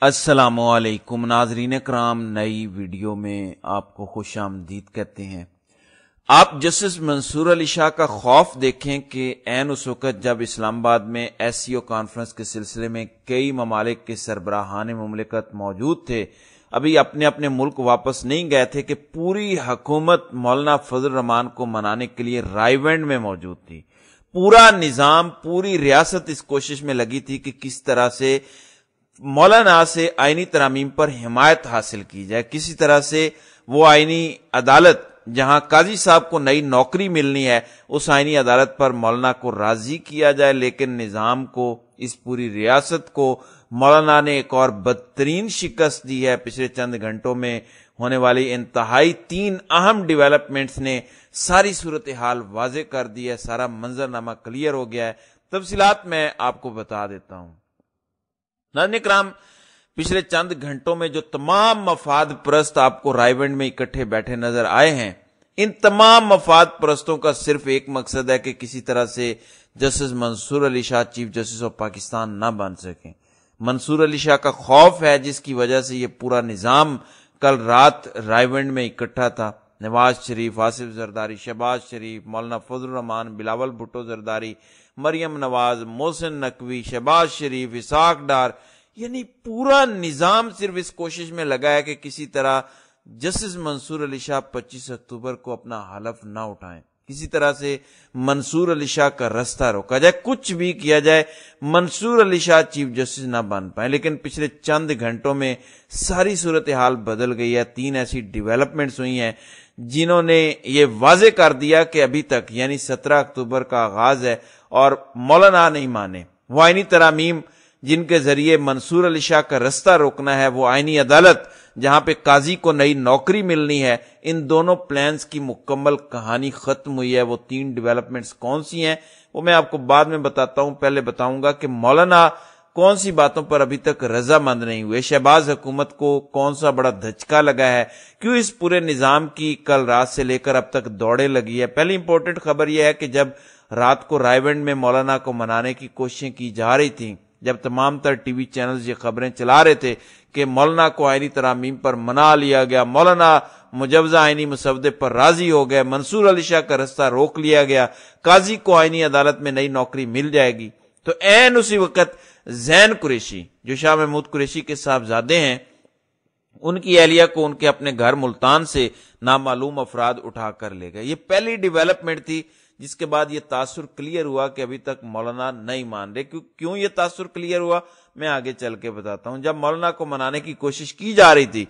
السلام علیکم ناظرین کرام، نئی ویڈیو میں آپ کو خوش آمدید کہتے ہیں۔ آپ جسٹس منصور علی شاہ کا خوف دیکھیں کہ عین اس وقت جب اسلام آباد میں SCO کانفرنس کے سلسلے میں کئی ممالک کے سربراہان مملکت موجود تھے، ابھی اپنے اپنے ملک واپس نہیں گئے تھے کہ پوری حکومت مولانا فضل الرحمان کو منانے کے لیے رائے ونڈ میں موجود تھی۔ پورا نظام، پوری ریاست اس کوشش میں لگی تھی کہ کس طرح سے مولانا سے آئینی ترامیم پر حمایت حاصل کی جائے، کسی طرح سے وہ آئینی عدالت جہاں قاضی صاحب کو نئی نوکری ملنی ہے، اس آئینی عدالت پر مولانا کو راضی کیا جائے۔ لیکن نظام کو، اس پوری ریاست کو مولانا نے ایک اور بدترین شکست دی ہے۔ پچھلے چند گھنٹوں میں ہونے والی انتہائی 3 اہم ڈیولپمنٹس نے ساری صورتحال واضح کر دی ہے، سارا منظرنامہ کلیئر ہو گیا ہے۔ تفصیلات میں آپ کو بتا دیتا ہوں۔ ناظرین کرام، پچھلے چند گھنٹوں میں جو تمام مفاد پرست آپ کو رائے ونڈ میں اکٹھے بیٹھے نظر آئے ہیں، ان تمام مفاد پرستوں کا صرف ایک مقصد ہے کہ کسی طرح سے justice Mansoor Ali Shah chief justice of Pakistan نہ بن سکیں۔ منصور علی شاہ کا خوف ہے، جس کی وجہ سے یہ پورا نظام کل رات رائے ونڈ میں اکٹھا تھا۔ نواز شریف، آصف زرداری، شہباز شریف، مولانا فضل الرحمان، بلاول بھٹو زرداری، مریم نواز، محسن نقوی، شہباز شریف، اسحاق ڈار، یعنی پورا نظام صرف اس کوشش میں لگا ہے کہ کسی طرح جسٹس منصور علی شاہ 25 اکتوبر کو اپنا حلف نہ اٹھائیں، کسی طرح سے منصور علی شاہ کا رستہ روکا جائے، کچھ بھی کیا جائے، منصور علی شاہ چیف جسٹس نہ بن پائیں۔ لیکن پچھلے چند گھنٹوں میں ساری صورتحال بدل گئی ہے۔ 3 ایسی ڈیولپمنٹس ہوئی ہیں جنہوں نے یہ واضح کر دیا کہ ابھی تک، یعنی 17 اکتوبر کا آغاز ہے اور مولانا نہیں مانے۔ وہ آئینی ترامیم جن کے ذریعے منصور علی شاہ کا رستہ روکنا ہے، وہ آئینی عدالت جہاں پہ قاضی کو نئی نوکری ملنی ہے، ان دونوں پلانز کی مکمل کہانی ختم ہوئی ہے۔ وہ 3 ڈیولپمنٹس کون سی ہیں وہ میں آپ کو بعد میں بتاتا ہوں۔ پہلے بتاؤں گا کہ مولانا کون سی باتوں پر ابھی تک رضامند نہیں ہوئے، شہباز حکومت کو کون سا بڑا دھچکا لگا ہے، کیوں اس پورے نظام کی کل رات سے لے کر اب تک دوڑے لگی ہے۔ پہلی امپورٹنٹ خبر یہ ہے کہ جب رات کو رائے ونڈ میں مولانا کو منانے کی کوششیں کی جا رہی تھیں، جب تمام تر ٹی وی چینلز یہ خبریں چلا رہے تھے کہ مولانا کو آئینی ترامیم پر منا لیا گیا، مولانا مجوزہ آئینی مسودے پر راضی ہو گئے، منصور علی شاہ کا رستہ روک لیا گیا، قاضی کو آئینی عدالت میں نئی نوکری مل جائے گی، تو عین اسی وقت زین قریشی جو شاہ محمود قریشی کے صاحبزادے ہیں، ان کی اہلیہ کو ان کے اپنے گھر ملتان سے نامعلوم افراد اٹھا کر لے گئے۔ یہ پہلی ڈیولپمنٹ تھی جس کے بعد یہ تاثر کلیئر ہوا کہ ابھی تک مولانا نہیں مان رہے۔ کیوں یہ تاثر کلیئر ہوا میں آگے چل کے بتاتا ہوں۔ جب مولانا کو منانے کی کوشش کی جا رہی تھی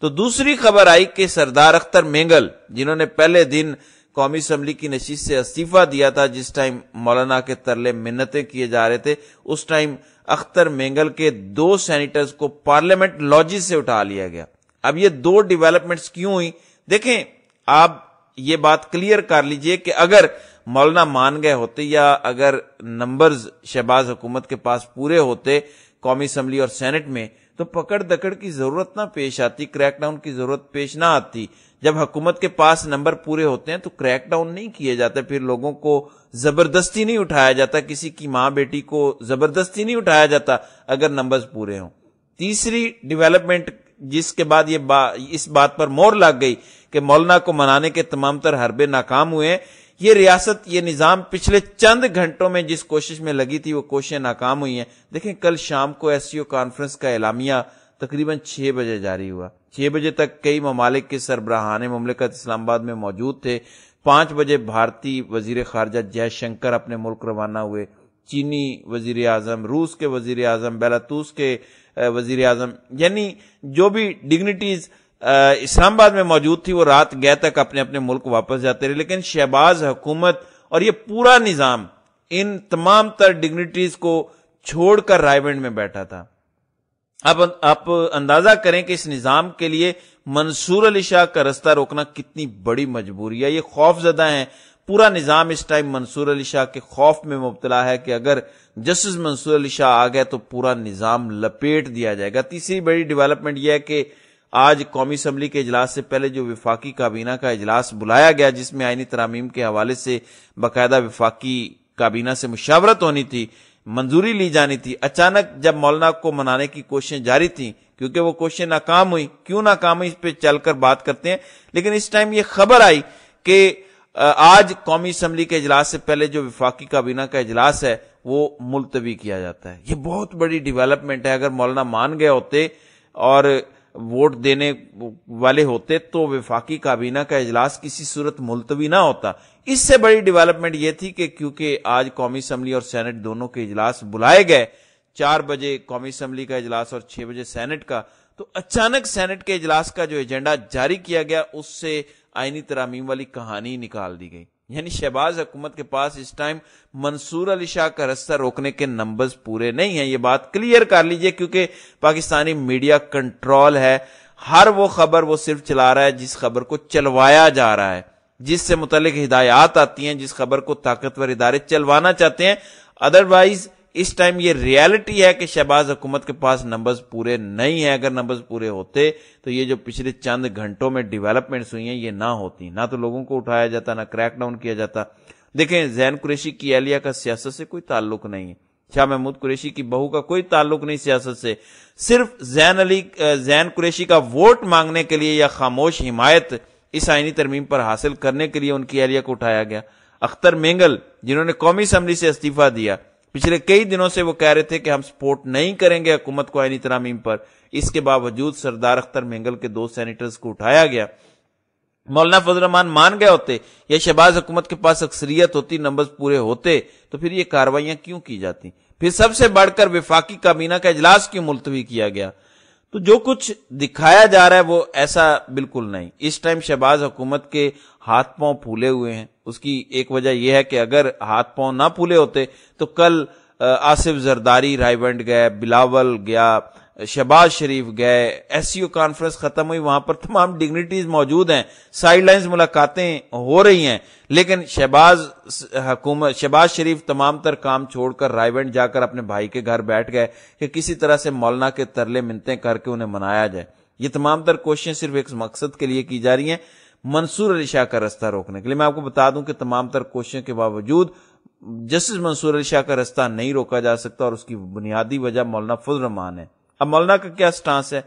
تو دوسری خبر آئی کہ سردار اختر مینگل، جنہوں نے پہلے دن قومی اسمبلی کی نشست سے استعفیٰ دیا تھا، جس ٹائم مولانا کے ترلے منتیں کیے جا رہے تھے، اس ٹائم اختر مینگل کے 2 سینیٹرز کو پارلیمنٹ لاجز سے اٹھا لیا گیا۔ اب یہ 2 ڈیولپمنٹس کیوں ہوئی؟ دیکھیں، آپ یہ بات کلیئر کر لیجئے کہ اگر مولانا مان گئے ہوتے یا اگر نمبرز شہباز حکومت کے پاس پورے ہوتے قومی اسمبلی اور سینٹ میں، تو پکڑ دکڑ کی ضرورت نہ پیش آتی، کریک ڈاؤن کی ضرورت پیش نہ آتی۔ جب حکومت کے پاس نمبر پورے ہوتے ہیں تو کریک ڈاؤن نہیں کیے جاتے، پھر لوگوں کو زبردستی نہیں اٹھایا جاتا، کسی کی ماں بیٹی کو زبردستی نہیں اٹھایا جاتا اگر نمبرز پورے ہوں۔ تیسری ڈیولپمنٹ جس کے بعد اس بات پر مہر لگ گئی کہ مولانا کو منانے کے تمام تر حربے ناکام ہوئے ہیں، یہ ریاست، یہ نظام پچھلے چند گھنٹوں میں جس کوشش میں لگی تھی وہ کوششیں ناکام ہوئی ہیں۔ دیکھیں، کل شام کو SCO کانفرنس کا اعلامیہ تقریباً 6 بجے جاری ہوا۔ 6 بجے تک کئی ممالک کے سربراہان مملکت اسلام آباد میں موجود تھے۔ 5 بجے بھارتی وزیر خارجہ جے شنکر اپنے ملک روانہ ہوئے۔ چینی وزیر اعظم، روس کے وزیر اعظم، بیلاروس کے وزیر اعظم، یعنی جو بھی ڈگنیٹیز اسلام آباد میں موجود تھی، وہ رات گئے تک اپنے اپنے ملک واپس جاتے رہے۔ لیکن شہباز حکومت اور یہ پورا نظام ان تمام تر ڈگنیٹیز کو چھوڑ کر رائے ونڈ میں بیٹھا تھا۔ اب آپ اندازہ کریں کہ اس نظام کے لیے منصور علی شاہ کا رستہ روکنا کتنی بڑی مجبوری ہے۔ یہ خوف زدہ ہیں، پورا نظام اس ٹائم منصور علی شاہ کے خوف میں مبتلا ہے کہ اگر جسٹس منصور علی شاہ آ گئے تو پورا نظام لپیٹ دیا جائے گا۔ تیسری بڑی ڈیولپمنٹ یہ ہے کہ آج قومی اسمبلی کے اجلاس سے پہلے جو وفاقی کابینہ کا اجلاس بلایا گیا، جس میں آئینی ترامیم کے حوالے سے باقاعدہ وفاقی کابینہ سے مشاورت ہونی تھی، منظوری لی جانی تھی، اچانک جب مولانا کو منانے کی کوششیں جاری تھیں، کیونکہ وہ کوششیں ناکام ہوئی، کیوں ناکام ہوئی اس پہ چل کر بات کرتے ہیں، لیکن اس ٹائم یہ خبر آئی کہ آج قومی اسمبلی کے اجلاس سے پہلے جو وفاقی کابینہ کا اجلاس ہے وہ ملتوی کیا جاتا ہے۔ یہ بہت بڑی ڈیولپمنٹ ہے۔ اگر مولانا مان گئے ہوتے اور ووٹ دینے والے ہوتے تو وفاقی کابینہ کا اجلاس کسی صورت ملتوی نہ ہوتا۔ اس سے بڑی ڈیولپمنٹ یہ تھی کہ کیونکہ آج قومی اسمبلی اور سینٹ دونوں کے اجلاس بلائے گئے، 4 بجے قومی اسمبلی کا اجلاس اور 6 بجے سینٹ کا، تو اچانک سینٹ کے اجلاس کا جو ایجنڈا جاری کیا گیا اس سے آئینی ترامیم والی کہانی نکال دی گئی۔ یعنی شہباز حکومت کے پاس اس ٹائم منصور علی شاہ کا رستہ روکنے کے نمبرز پورے نہیں ہیں۔ یہ بات کلیئر کر لیجئے، کیونکہ پاکستانی میڈیا کنٹرول ہے، ہر وہ خبر وہ صرف چلا رہا ہے جس خبر کو چلوایا جا رہا ہے، جس سے متعلق ہدایات آتی ہیں، جس خبر کو طاقتور ادارے چلوانا چاہتے ہیں۔ ادروائز اس ٹائم یہ ریالٹی ہے کہ شہباز حکومت کے پاس نمبرز پورے نہیں ہیں۔ اگر نمبرز پورے ہوتے تو یہ جو پچھلے چند گھنٹوں میں ڈیولپمنٹس ہوئی ہیں یہ نہ ہوتی، نہ تو لوگوں کو اٹھایا جاتا، نہ کریک ڈاؤن کیا جاتا۔ دیکھیں، زین قریشی کی اہلیہ کا سیاست سے کوئی تعلق نہیں ہے، شاہ محمود قریشی کی بہو کا کوئی تعلق نہیں سیاست سے، صرف زین قریشی کا ووٹ مانگنے کے لیے یا خاموش حمایت اس آئینی ترمیم پر حاصل کرنے کے لیے ان کی اہلیہ کو اٹھایا گیا۔ اختر مینگل جنہوں نے قومی اسمبلی سے استعفیٰ دیا، پچھلے کئی دنوں سے وہ کہہ رہے تھے کہ ہم سپورٹ نہیں کریں گے حکومت کو آئینی ترامیم پر، اس کے باوجود سردار اختر مینگل کے 2 سینیٹرز کو اٹھایا گیا۔ مولانا فضل الرحمان مان گئے ہوتے یا شہباز حکومت کے پاس اکثریت ہوتی، نمبرز پورے ہوتے، تو پھر یہ کارروائیاں کیوں کی جاتی؟ پھر سب سے بڑھ کر وفاقی کابینہ کا اجلاس کیوں ملتوی کیا گیا؟ تو جو کچھ دکھایا جا رہا ہے وہ ایسا بالکل نہیں۔ اس ٹائم شہباز حکومت کے ہاتھ پاؤں پھولے ہوئے ہیں۔ اس کی ایک وجہ یہ ہے کہ اگر ہاتھ پاؤں نہ پھولے ہوتے تو کل آصف زرداری رائے ونڈ گئے، بلاول گیا، شہباز شریف گئے، ایس سی او کانفرنس ختم ہوئی، وہاں پر تمام ڈگنیٹیز موجود ہیں، سائیڈ لائنز ملاقاتیں ہو رہی ہیں، لیکن شہباز شریف تمام تر کام چھوڑ کر رائے ونڈ جا کر اپنے بھائی کے گھر بیٹھ گئے کہ کسی طرح سے مولانا کے ترلے منتیں کر کے انہیں منایا جائے۔ یہ تمام تر کوششیں صرف ایک مقصد کے لیے کی جا رہی ہیں، منصور علی شاہ کا رستہ روکنے کے لیے۔ میں آپ کو بتا دوں کہ تمام تر کوششوں کے باوجود جسٹس منصور علی شاہ کا رستہ نہیں روکا جا سکتا، اور اس کی بنیادی وجہ مولانا فضل الرحمان ہے۔ اب مولانا کا کیا سٹانس ہے؟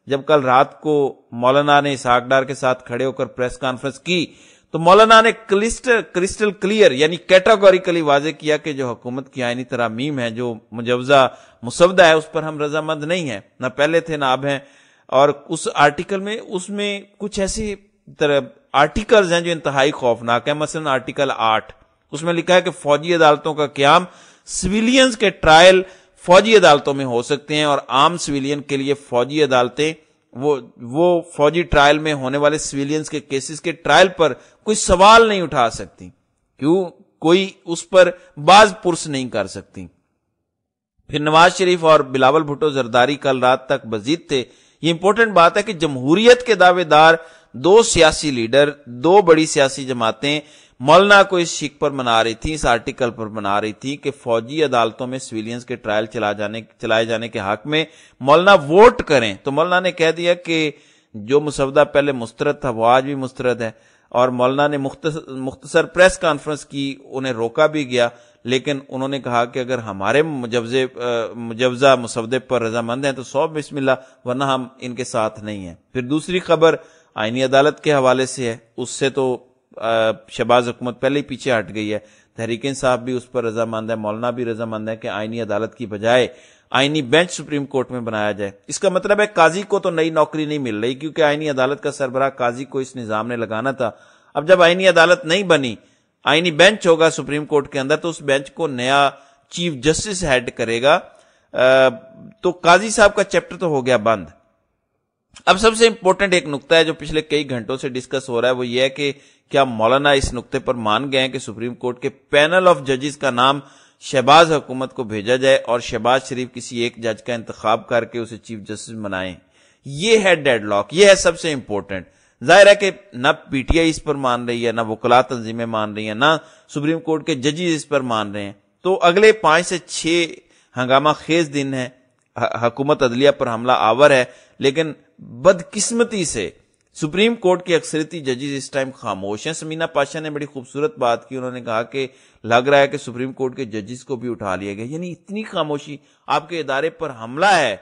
جب کل رات کو مولانا نے اسحاق ڈار کے ساتھ کھڑے ہو کر پریس کانفرنس کی تو مولانا نے کرسٹل کلیئر یعنی کیٹاگوریکلی واضح کیا کہ جو حکومت کی آئینی ترامیم ہے، جو مجوزہ مسودہ ہے، اس پر ہم رضامند نہیں ہیں، نہ پہلے تھے نہ اب ہیں۔ اور اس آرٹیکل میں کچھ ایسے آرٹیکلز ہیں جو انتہائی خوفناک ہیں۔ مثلا آرٹیکل 8 اس میں لکھا ہے کہ فوجی عدالتوں کا قیام، سویلینز کے ٹرائل فوجی عدالتوں میں ہو سکتے ہیں، اور عام سویلین کے لیے فوجی عدالتیں وہ فوجی ٹرائل میں ہونے والے سویلینز کے کیسز کے ٹرائل پر کوئی سوال نہیں اٹھا سکتی، کیوں؟ کوئی اس پر باز پرس نہیں کر سکتی۔ پھر نواز شریف اور بلاول بھٹو زرداری کل رات تک بزید تھے۔ یہ امپورٹنٹ بات ہے کہ جمہوریت کے دعوے دار 2 سیاسی لیڈر، 2 بڑی سیاسی جماعتیں مولانا کو اس شک پر منا رہی تھی، اس آرٹیکل پر منا رہی تھی کہ فوجی عدالتوں میں سویلینز کے ٹرائل چلائے جانے کے حق میں مولانا ووٹ کریں۔ تو مولانا نے کہہ دیا کہ جو مسودہ پہلے مسترد تھا وہ آج بھی مسترد ہے، اور مولانا نے مختصر پریس کانفرنس کی، انہیں روکا بھی گیا، لیکن انہوں نے کہا کہ اگر ہمارے مجوزہ مسودے پر رضامند ہیں تو 100 بسم اللہ، ورنہ ہم ان کے ساتھ نہیں ہیں۔ پھر دوسری خبر آئینی عدالت کے حوالے سے ہے، اس سے تو شہباز حکومت پہلے ہی پیچھے ہٹ گئی ہے۔ تحریک انصاف بھی اس پر رضامند ہے، مولانا بھی رضامند ہے کہ آئینی عدالت کی بجائے آئینی بینچ سپریم کورٹ میں بنایا جائے۔ اس کا مطلب ہے قاضی کو تو نئی نوکری نہیں مل رہی، کیونکہ آئینی عدالت کا سربراہ قاضی کو اس نظام نے لگانا تھا۔ اب جب آئینی عدالت نہیں بنی، آئینی بینچ ہوگا سپریم کورٹ کے اندر، تو اس بینچ کو نیا چیف جسٹس ہیڈ کرے گا، تو قاضی صاحب کا چیپٹر تو ہو گیا بند۔ اب سب سے امپورٹنٹ ایک نقطہ ہے جو پچھلے کئی گھنٹوں سے ڈسکس ہو رہا ہے، وہ یہ ہے کہ کیا مولانا اس نقطے پر مان گئے ہیں کہ سپریم کورٹ کے پینل آف ججز کا نام شہباز حکومت کو بھیجا جائے اور شہباز شریف کسی ایک جج کا انتخاب کر کے اسے چیف جسٹس بنائیں۔ یہ ہے ڈیڈ لاک، یہ ہے سب سے امپورٹنٹ۔ ظاہر ہے کہ نہ پی ٹی آئی اس پر مان رہی ہے، نہ وکلاء تنظیمیں مان رہی ہیں، نہ سپریم کورٹ کے ججز اس پر مان رہے ہیں۔ تو اگلے 5 سے 6 ہنگامہ خیز دن ہیں، حکومت عدلیہ پر حملہ آور ہے، لیکن بدقسمتی سے سپریم کورٹ کے اکثریتی ججز اس ٹائم خاموش ہیں. سمینہ پاشا نے بڑی خوبصورت بات کی. انہوں نے کہا کہ لگ رہا ہے کہ سپریم کورٹ کے ججز کو بھی اٹھا لیا گیا. یعنی اتنی خاموشی. آپ کے ادارے پر حملہ ہے.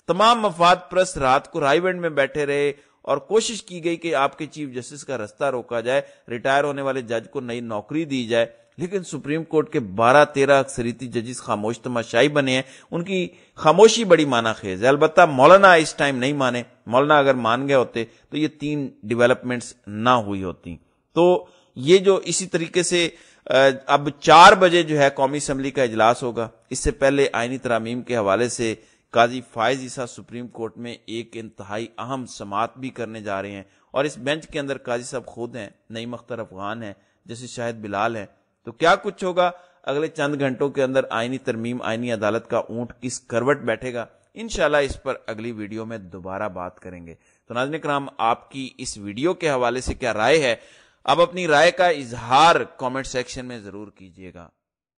تمام مفاد پرست رات کو رائے ونڈ میں بیٹھے رہے اور کوشش کی گئی کہ آپ کے چیف جسٹس کا رستہ روکا جائے, ریٹائر ہونے والے جج کو نئی نوکری دی جائے, لیکن سپریم کورٹ کے 12-13 اکثریتی ججز خاموش تماشائی بنے ہیں. ان کی خاموشی بڑی معنی خیز ہے. البتہ مولانا اس ٹائم نہیں مانے. مولانا اگر مان گئے ہوتے تو یہ 3 ڈیولپمنٹس نہ ہوئی ہوتی. تو یہ جو اسی طریقے سے اب 4 بجے جو ہے قومی اسمبلی کا اجلاس ہوگا. اس سے پہلے آئینی ترامیم کے حوالے سے قاضی فائز عیسیٰ سپریم کورٹ میں ایک انتہائی اہم سماعت بھی کرنے جا رہے ہیں, اور اس بینچ کے اندر قاضی صاحب خود ہیں, نعیم اختر افغان ہیں, جیسے شاہد بلال ہیں. تو کیا کچھ ہوگا اگلے چند گھنٹوں کے اندر, آئینی ترمیم, آئینی عدالت کا اونٹ کس کروٹ بیٹھے گا, انشاءاللہ اس پر اگلی ویڈیو میں دوبارہ بات کریں گے. تو ناظرین کرام, آپ کی اس ویڈیو کے حوالے سے کیا رائے ہے؟ آپ اپنی رائے کا اظہار کامنٹ سیکشن میں ضرور کیجیے گا.